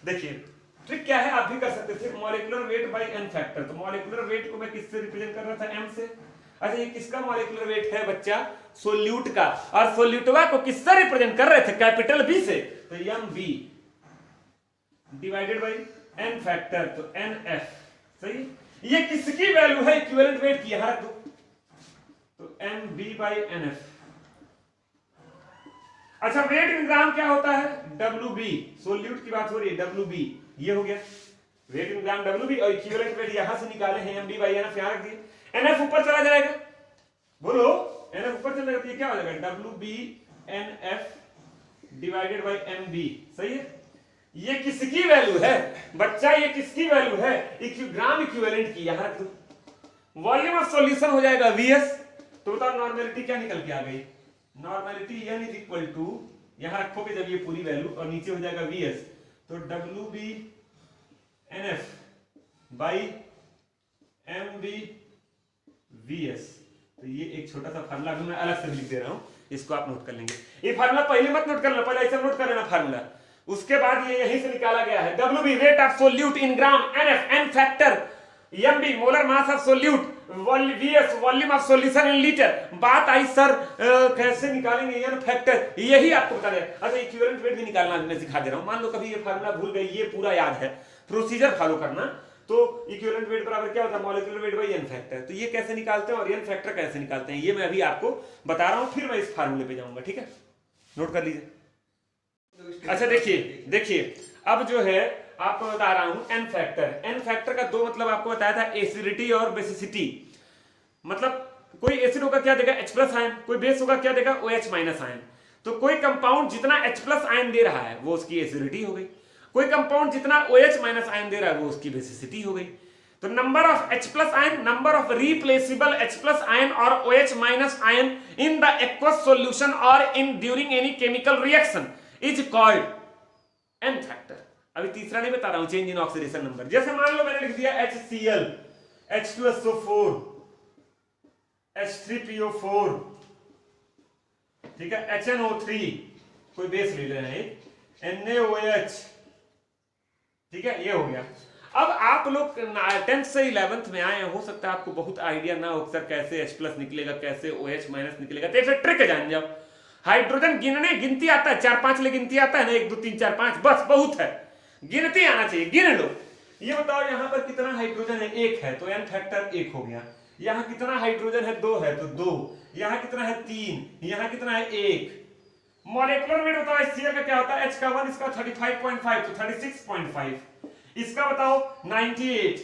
देखिए, ट्रिक क्या है आप भी कर सकते थे, molecular weight by N factor. तो मॉलिक्यूलर वेट को मैं किससे रिप्रेजेंट कर रहा था, एम से। अच्छा ये किसका मॉलिक्यूलर वेट है बच्चा, सोल्यूट का, और सोल्यूटवा को किससे रिप्रेजेंट कर रहे थे, कैपिटल बी से, तो M B divided by N factor, तो एन एफ। सही, ये किसकी वैल्यू है इक्विवेलेंट वेट की, यहां रख दो, तो M B by N F. अच्छा वेट इन ग्राम क्या होता है, डब्ल्यू बी, सोल्यूट की बात हो रही है, डब्ल्यू बी, ये हो गया weight in gram W B, और इक्विवेलेंट वेट यहां से निकाले हैं, M B by N F, यहां रख दिए, एन एफ ऊपर चला जाएगा, बोलो एन एफ ऊपर चला जाएगा, ये क्या हो जाएगा, W B N F divided by M B. सही है, ये किसकी वैल्यू है बच्चा, ये किसकी वैल्यू है, ग्राम इक्विवेलेंट की, यहां रख दो। वॉल्यूम ऑफ सॉल्यूशन हो जाएगा वीएस, तो बताओ नॉर्मेलिटी क्या निकल के आ गई, normality n is equal to, यहां रखोगे जब ये पूरी वैल्यू, और नीचे हो जाएगा वीएस, तो W B N F by M B V S. तो ये एक छोटा सा फार्मूला अभी मैं अलग से लिख दे रहा हूं, इसको आप नोट कर लेंगे। ये फार्मूला पहले मत नोट करना, पहले ऐसा नोट कर लेना फार्मूला, उसके बाद ये यहीं से निकाला गया है। W B rate of solute in gram, N F N factor, M B molar mass of solute, V S volume of solution in litre. बात आई सर कैसे निकालेंगे एन फैक्टर, यही आपको बता दें। अच्छा इक्विवेलेंट वेट भी निकालना मैं सिखा दे रहा हूं। मान लो कभी ये फार्मूला भूल गए, ये पूरा याद है, प्रोसीजर फॉलो करना। तो इक्विवेलेंट वेट बराबर क्या होता है, molecular weight by N factor. तो ये कैसे निकालते हैं और एन फैक्टर कैसे निकालते हैं, ये मैं अभी आपको बता रहा हूं, फिर मैं इस फार्मूले पे जाऊंगा, ठीक है, नोट कर लीजिए। अच्छा देखिए अब जो है आपको बता रहा हूं एन फैक्टर। एन फैक्टर का दो मतलब आपको बताया था, एसिडिटी और बेसिसिटी। मतलब कोई एसिड होगा क्या देगा, H प्लस आयन, कोई बेस होगा क्या देगा, OH माइनस आयन। तो कोई कंपाउंड जितना H प्लस आयन दे रहा है वो उसकी एसिडिटी हो गई, कोई कंपाउंड जितना OH माइनस आयन दे रहा है वो उसकी बेसिसिटी हो गई। तो number of H plus ion, number of replaceable H plus ion और OH minus ion in the aqueous solution और in during any chemical reaction is called N factor. अभी तीसरा नहीं बता रहा हूं, चेंज इन ऑक्सीडेशन नंबर। जैसे मान लो मैंने लिख दिया HCl, H2SO4, H3PO4, ठीक है, HNO3, कोई बेस ले लेना है, NaOH, ठीक है, ये हो गया। अब आप लोग 10th से 11th में आए, हो सकता है आपको बहुत आइडिया ना हो सर कैसे H प्लस निकलेगा, कैसे OH माइनस निकलेगा, तो ऐसे ट्रिक जान जाओ। हाइड्रोजन गिनती आता है, 4-5 ले गिनती आता है ना, 1 2 3 4 5, बस बहुत है, गिनती आना चाहिए, गिन लो। ये बताओ यहां पर कितना हाइड्रोजन है, 1 है, तो एन फैक्टर 1 हो गया। यहां कितना हाइड्रोजन है, 2 है, तो 2। यहां कितना है, 3। यहां कितना है, 1। मॉलिक्यूलर वेट बताओ HCl का क्या होता है, H का 1, इसका 35.5, तो 36.5। इसका बताओ 98।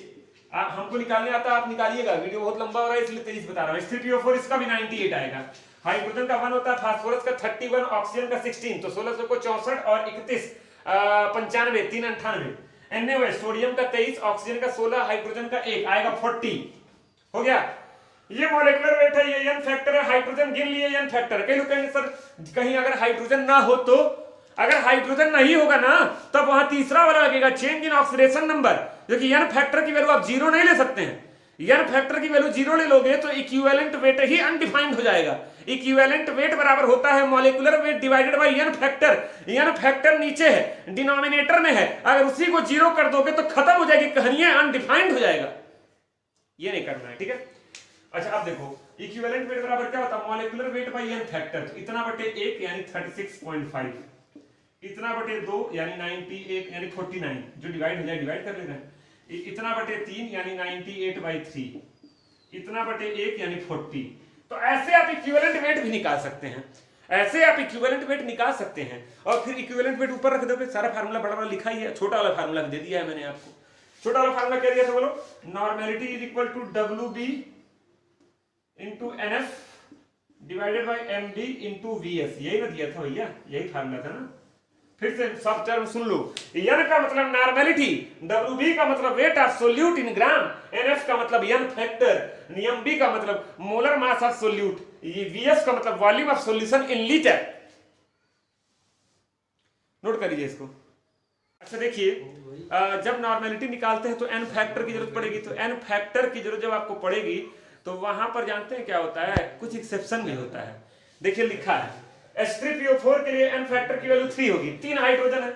हमको निकालने आता है, आप निकालिएगा, वीडियो बहुत लंबा हो रहा है इसलिए तेज बता रहा हूं। H3PO4 इसका भी 98 आएगा। हाइड्रोजन का 1 होता है, फास्फोरस का 31, ऑक्सीजन का 16, तो 1600 को 64 और 31 95, 3 98। NaOH सोडियम का 23, ऑक्सीजन का 16, हाइड्रोजन का 1 आएगा 40, हो गया। ये मॉलिक्यूलर वेट है, ये एन फैक्टर है। हाइड्रोजन गिन लिए एन फैक्टर। कई लोग कहेंगे सर कहीं अगर हाइड्रोजन ना हो तो, अगर हाइड्रोजन नहीं होगा ना तब वहां तीसरा वाला लगेगा, चेंज इन ऑक्सीडेशन नंबर, जो कि एन फैक्टर की वैल्यू आप 0 नहीं ले सकते हैं। एन फैक्टर की वैल्यू 0 ले लोगे तो इक्विवेलेंट वेट ही अनडिफाइंड हो जाएगा। इक्विवेलेंट वेट बराबर होता है molecular weight divided by N factor. N factor नीचे है, डिनोमिनेटर में है, अगर उसी को 0 कर दोगे तो खत्म हो जाएगी कहानी, अनडिफाइंड हो जाएगा। ये नहीं करना है, ठीक है। अच्छा अब देखो इक्विवेलेंट वेट बराबर क्या होता है, molecular weight by N factor. तो इतना बटे 1 यानी 36.5, इतना बटे 2 यानी 98 यानी 49, जो डिवाइड हो जाए डिवाइड कर लेना है। इतना बटे 3 यानी 98/3, इतना बटे 1 यानी 40। तो ऐसे आप इक्विवेलेंट वेट भी निकाल सकते हैं, ऐसे आप इक्विवेलेंट वेट निकाल सकते हैं। और फिर इक्विवेलेंट वेट ऊपर रख दोगे, सारा फार्मूला बड़ा बड़ा लिखा ही है, छोटा वाला फार्मूला दे दिया है मैंने आपको। छोटा वाला फार्मूला क्या दिया था बोलो, normality is equal to WB into NF divided by MB into VS, यही ना दिया था भैया, यही फार्मूला था ना। फिर से सब टर्म सुन लो, N का मतलब नॉर्मेलिटी, WB का मतलब wait of solute in gram, NF का मतलब एन फैक्टर, MB का मतलब molar mass of solute, VS का मतलब volume of solution in litre. Note कर लीजिए इसको। अच्छा देखिए जब नॉर्मेलिटी निकालते हैं तो एन फैक्टर की जरूरत पड़ेगी, तो एन फैक्टर की जरूरत जब आपको पड़ेगी तो वहां पर जानते हैं क्या होता है, कुछ एक्सेप्शन भी होता है। देखिए लिखा है H3PO4 के लिए एन फैक्टर की वैल्यू 3 होगी, 3 हाइड्रोजन है।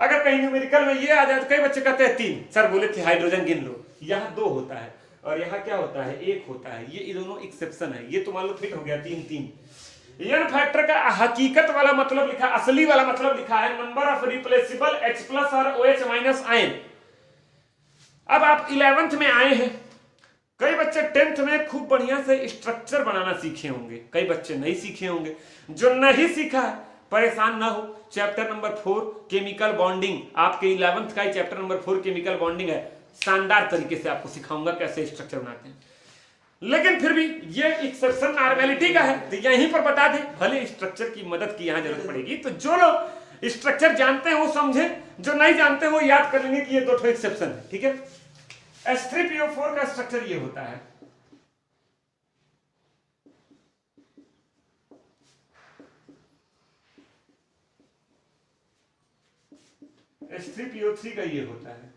अगर कहीं न्यूमेरिकल में ये आ जाए तो कई बच्चे कहते हैं 3, सर बोले थे हाइड्रोजन गिन लो, यहाँ 2 होता है और यहाँ क्या होता है, 1 होता है। ये दोनों एक्सेप्शन है, ये तो मान लो फिट हो गया 3 3। एन फैक्टर का हकीकत वाला मतलब लिखा, असली वाला मतलब लिखा है number of replaceable H plus और OH माइनस आयन। अब आप 11th में आए हैं, कई बच्चे 10th में खूब बढ़िया से स्ट्रक्चर बनाना सीखे होंगे, कई बच्चे नहीं सीखे होंगे। जो नहीं सीखा है परेशान ना हो, चैप्टर नंबर 4 केमिकल बॉन्डिंग, आपके 11th का ही चैप्टर नंबर 4 केमिकल बॉन्डिंग है, शानदार तरीके से आपको सिखाऊंगा कैसे स्ट्रक्चर बनाते हैं। लेकिन फिर भी ये एक्सेप्शन नॉर्मेलिटी का है तो यहीं पर बता दें, भले स्ट्रक्चर की मदद की यहां जरूरत पड़ेगी। तो जो लोग स्ट्रक्चर जानते हैं वो समझे, जो नहीं जानते वो याद कर लेंगे कि ये 2 एक्सेप्शन है, ठीक है। H3PO4 का स्ट्रक्चर ये होता है, H3PO3 का ये होता है।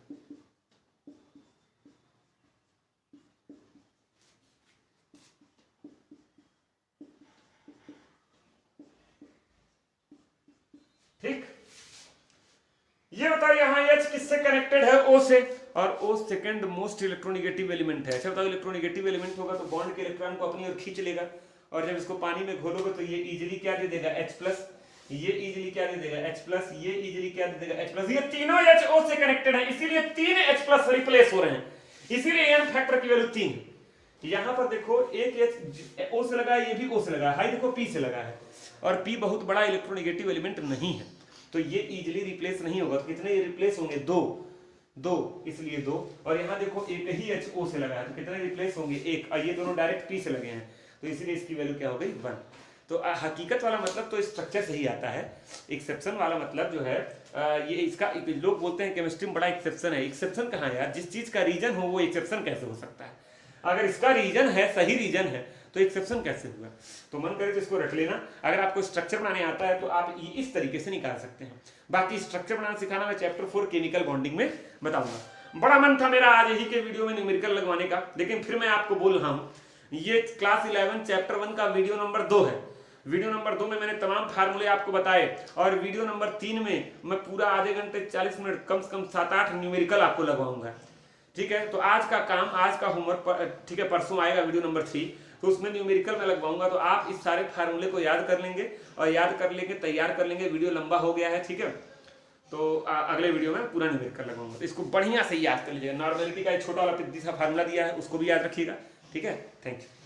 ठीक, ये बताओ यहाँ H किससे कनेक्टेड है? O से, और O second most electronegative element है। अच्छा बताओ, इलेक्ट्रोनिगेटिव एलिमेंट होगा तो बॉन्ड के इलेक्ट्रॉन को अपनी ओर खींच लेगा, और जब इसको पानी में घोलोगे तो ये इजीली क्या दे देगा? H+, ये इजीली क्या दे देगा? H+, ये इजीली क्या दे देगा? H+। ये तीनों H O से कनेक्टेड है, इसीलिए 3 H+ रिप्लेस हो रहे हैं, इसीलिए n फैक्टर की वैल्यू 3। यहां पर देखो एक H O से लगा है, ये भी O से लगा है, हाई देखो P से लगा है, और P बहुत बड़ा इलेक्ट्रोनिगेटिव एलिमेंट नहीं है, तो ये इजीली रिप्लेस नहीं होगा। तो कितने रिप्लेस होंगे? 2, इसलिए 2। और यहाँ देखो एक ही H O से लगा है, तो कितने रिप्लेस होंगे? 1, और ये दोनों डायरेक्ट P से लगे हैं, तो इसलिए इसकी वैल्यू क्या हो गई? 1। तो हकीकत वाला मतलब तो स्ट्रक्चर से ही आता है, एक्सेप्शन वाला मतलब जो है ये इसका लोग बोलते हैं केमिस्ट्री में बड़ा एक्सेप्शन है। एक्सेप्शन कहाँ है यार? जिस चीज का रीजन हो वो एक्सेप्शन कैसे हो सकता है? अगर इसका रीजन है, सही रीजन है, तो एक्सेप्शन कैसे हुआ? तो मन करे तो इसको रख लेना। अगर आपको स्ट्रक्चर बनाने आता है तो आप इस तरीके से निकाल सकते हैं। बाकी स्ट्रक्चर बनाना सिखाना मैं चैप्टर 4 केमिकल बॉन्डिंग में बताऊंगा। बड़ा मन था मेरा आज यही के वीडियो में न्यूमेरिकल लगवाने का, लेकिन फिर मैं आपको बोल रहा हूँ ये क्लास 11 चैप्टर 1 का वीडियो नंबर 2 है। वीडियो नंबर 2 में मैंने तमाम फार्मूले आपको बताए, और वीडियो नंबर 3 में मैं पूरा आधे घंटे 40 मिनट कम से कम 7-8 न्यूमेरिकल आपको लगवाऊंगा। ठीक है, तो आज का काम, आज का होमवर्क, ठीक है, परसों आएगा वीडियो नंबर 3, तो उसमें न्यूमेरिकल में लगवाऊंगा। तो आप इस सारे फार्मूले को याद कर लेंगे, और याद कर लेंगे, तैयार कर लेंगे। वीडियो लंबा हो गया है, ठीक है, तो अगले वीडियो में पूरा न्यूमेरिकल लगवाऊंगा, तो इसको बढ़िया से याद कर लीजिएगा। नॉर्मेलिटी का एक छोटा वाला पिद्दी सा फार्मूला दिया है, उसको भी याद रखिएगा। ठीक है, थैंक यू।